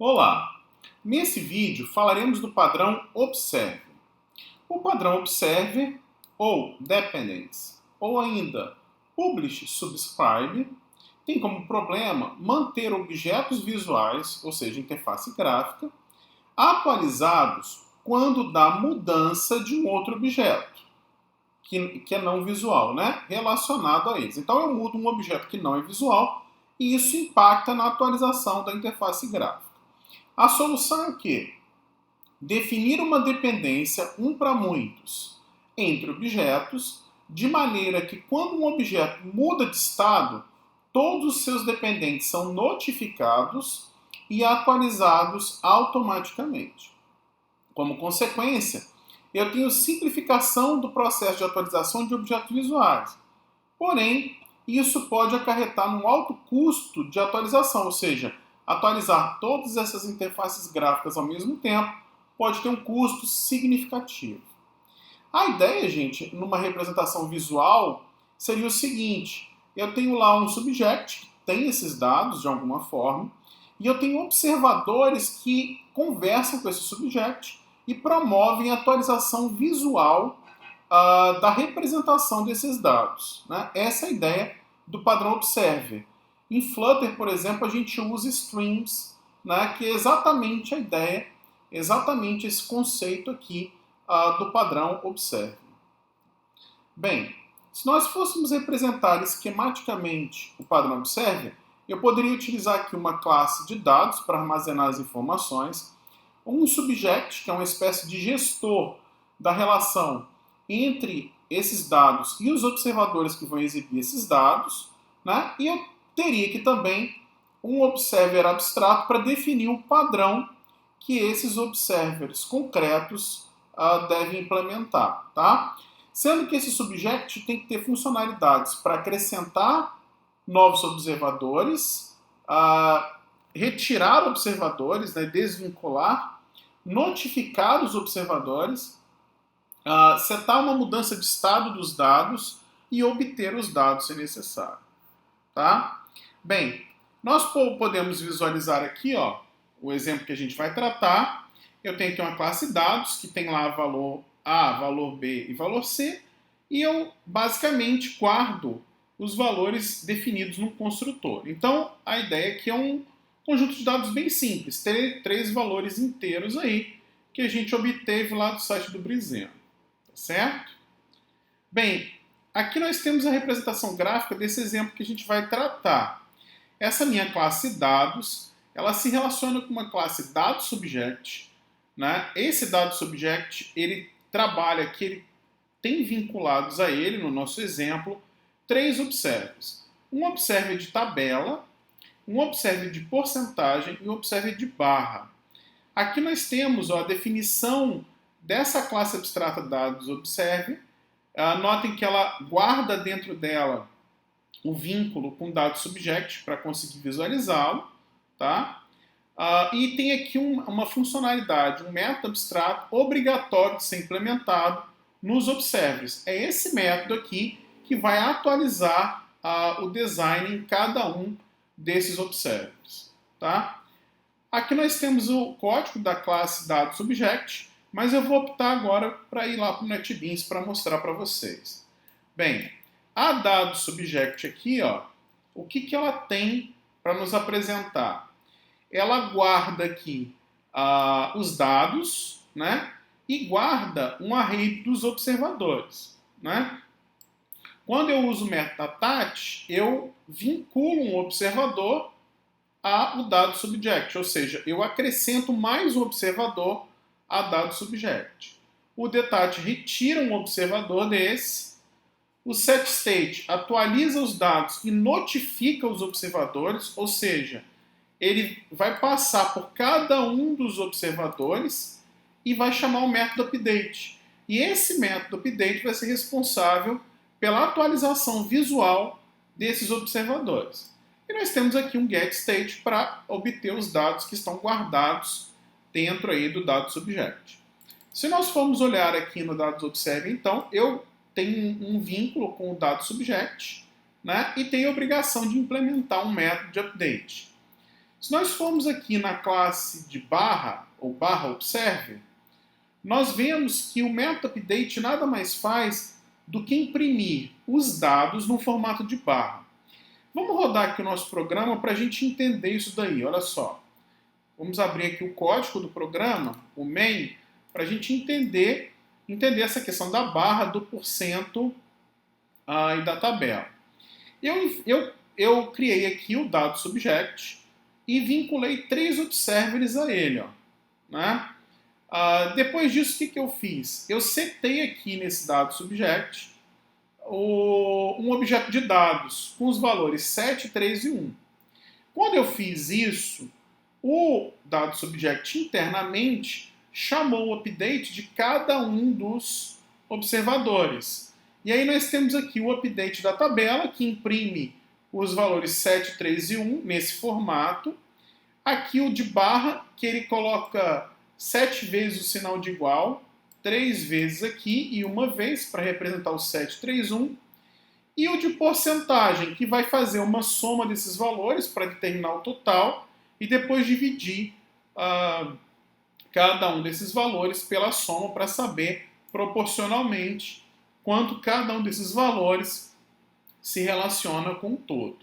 Olá! Nesse vídeo falaremos do padrão Observer. O padrão Observer, ou Dependence, ou ainda Publish Subscribe, tem como problema manter objetos visuais, ou seja, interface gráfica, atualizados quando dá mudança de um outro objeto, que é não visual, né? Relacionado a eles. Então eu mudo um objeto que não é visual e isso impacta na atualização da interface gráfica. A solução é o quê? Definir uma dependência um para muitos entre objetos, de maneira que quando um objeto muda de estado, todos os seus dependentes são notificados e atualizados automaticamente. Como consequência, eu tenho simplificação do processo de atualização de objetos visuais. Porém, isso pode acarretar num alto custo de atualização, ou seja, atualizar todas essas interfaces gráficas ao mesmo tempo pode ter um custo significativo. A ideia, gente, numa representação visual, seria o seguinte: eu tenho lá um subject que tem esses dados de alguma forma, e eu tenho observadores que conversam com esse subject e promovem a atualização visual da representação desses dados, né? Essa é a ideia do padrão Observer. Em Flutter, por exemplo, a gente usa streams, né, que é exatamente a ideia, exatamente esse conceito aqui do padrão Observer. Bem, se nós fôssemos representar esquematicamente o padrão Observer, eu poderia utilizar aqui uma classe de dados para armazenar as informações, um subject, que é uma espécie de gestor da relação entre esses dados e os observadores que vão exibir esses dados, né? E eu teria aqui também um observer abstrato para definir o padrão que esses observers concretos devem implementar, tá? Sendo que esse subject tem que ter funcionalidades para acrescentar novos observadores, retirar observadores, né, desvincular, notificar os observadores, setar uma mudança de estado dos dados e obter os dados se necessário. Tá? Bem, nós podemos visualizar aqui o exemplo que a gente vai tratar. Eu tenho aqui uma classe dados que tem lá valor A, valor B e valor C, e eu basicamente guardo os valores definidos no construtor. Então, a ideia aqui é um conjunto de dados bem simples, ter 3 valores inteiros aí que a gente obteve lá do site do Brizeno, tá certo? Bem, aqui nós temos a representação gráfica desse exemplo que a gente vai tratar. Essa minha classe dados, ela se relaciona com uma classe dadoSubject, né? Esse dadoSubject, ele trabalha aqui, ele tem vinculados a ele, no nosso exemplo, 3 observers. Um observer de tabela, um observer de porcentagem e um observer de barra. Aqui nós temos a definição dessa classe abstrata dadoSobserver. Notem que ela guarda dentro dela o vínculo com dadoSubject para conseguir visualizá-lo, tá? E tem aqui uma funcionalidade, um método abstrato obrigatório de ser implementado nos observers. É esse método aqui que vai atualizar o design em cada um desses observers, tá? Aqui nós temos o código da classe dadoSubject, mas eu vou optar agora para ir lá para o NetBeans para mostrar para vocês. Bem, a dadoSubject aqui, o que ela tem para nos apresentar? Ela guarda aqui os dados, né? E guarda um array dos observadores, né? Quando eu uso o método attach, eu vinculo um observador ao dadoSubject, ou seja, eu acrescento mais um observador a dadoSubject. O detach retira um observador desse. O setState atualiza os dados e notifica os observadores, ou seja, ele vai passar por cada um dos observadores e vai chamar o método update. E esse método update vai ser responsável pela atualização visual desses observadores. E nós temos aqui um getState para obter os dados que estão guardados dentro aí do dadoSubject. Se nós formos olhar aqui no dadoSobserver, então, eu tenho um vínculo com o dadoSubject, né, e tenho a obrigação de implementar um método de update. Se nós formos aqui na classe de barra, ou barra observe, nós vemos que o método update nada mais faz do que imprimir os dados no formato de barra. Vamos rodar aqui o nosso programa para a gente entender isso daí. Olha só. Vamos abrir aqui o código do programa, o main, para a gente entender essa questão da barra, do porcento e da tabela. Eu criei aqui o dado subject e vinculei 3 observers a ele. Ó, né? Depois disso, o que eu fiz? Eu setei aqui nesse dado subject um objeto de dados com os valores 7, 3 e 1. Quando eu fiz isso, o dado subject internamente chamou o update de cada um dos observadores. E aí nós temos aqui o update da tabela, que imprime os valores 7, 3 e 1 nesse formato. Aqui o de barra, que ele coloca 7 vezes o sinal de igual, 3 vezes aqui e uma vez para representar o 7, 3, 1. E o de porcentagem, que vai fazer uma soma desses valores para determinar o total e depois dividir cada um desses valores pela soma para saber proporcionalmente quanto cada um desses valores se relaciona com o todo.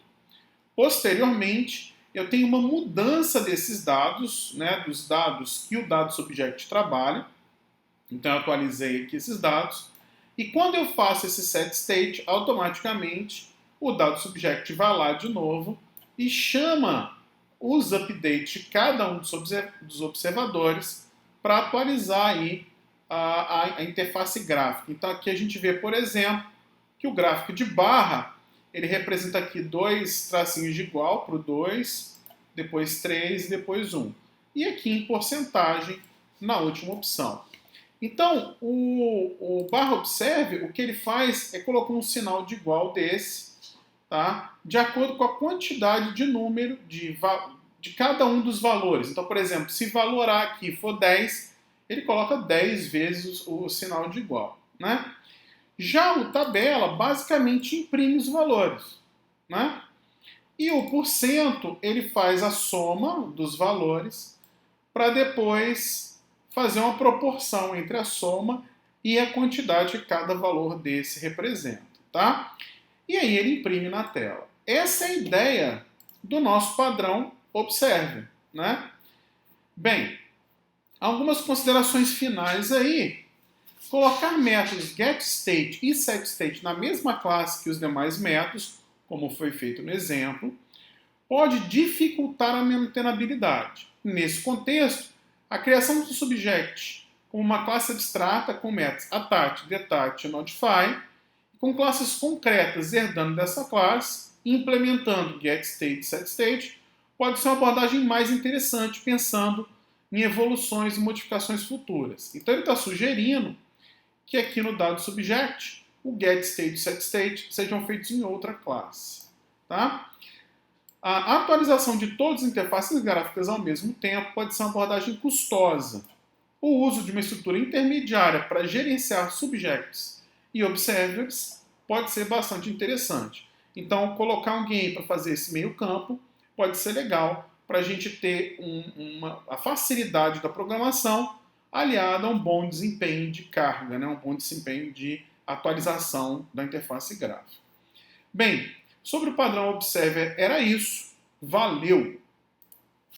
Posteriormente, eu tenho uma mudança desses dados, né, dos dados que o dado subject trabalha. Então eu atualizei aqui esses dados. E quando eu faço esse set state, automaticamente o dado subject vai lá de novo e chama os updates de cada um dos observadores para atualizar aí a interface gráfica. Então aqui a gente vê, por exemplo, que o gráfico de barra, ele representa aqui 2 tracinhos de igual para o 2, depois 3 e depois 1. E aqui em porcentagem na última opção. Então, o barra observe, o que ele faz é colocar um sinal de igual desse, tá? De acordo com a quantidade de número de cada um dos valores. Então, por exemplo, se valor A aqui for 10, ele coloca 10 vezes o sinal de igual, né? Já o tabela basicamente imprime os valores, né? E o porcento, ele faz a soma dos valores para depois fazer uma proporção entre a soma e a quantidade que cada valor desse representa, tá? E aí ele imprime na tela. Essa é a ideia do nosso padrão observe, né? Bem, algumas considerações finais aí. Colocar métodos getState e setState na mesma classe que os demais métodos, como foi feito no exemplo, pode dificultar a maintenabilidade. Nesse contexto, a criação do subject como uma classe abstrata com métodos attach, detach e notify, com classes concretas herdando dessa classe e implementando getState e setState, pode ser uma abordagem mais interessante pensando em evoluções e modificações futuras. Então ele está sugerindo que aqui no dado subject, o getState e o setState sejam feitos em outra classe. Tá? A atualização de todas as interfaces gráficas ao mesmo tempo pode ser uma abordagem custosa. O uso de uma estrutura intermediária para gerenciar subjects e observers pode ser bastante interessante. Então, colocar alguém para fazer esse meio campo pode ser legal para a gente ter a facilidade da programação aliada a um bom desempenho de carga, né? Um bom desempenho de atualização da interface gráfica. Bem, sobre o padrão Observer era isso. Valeu!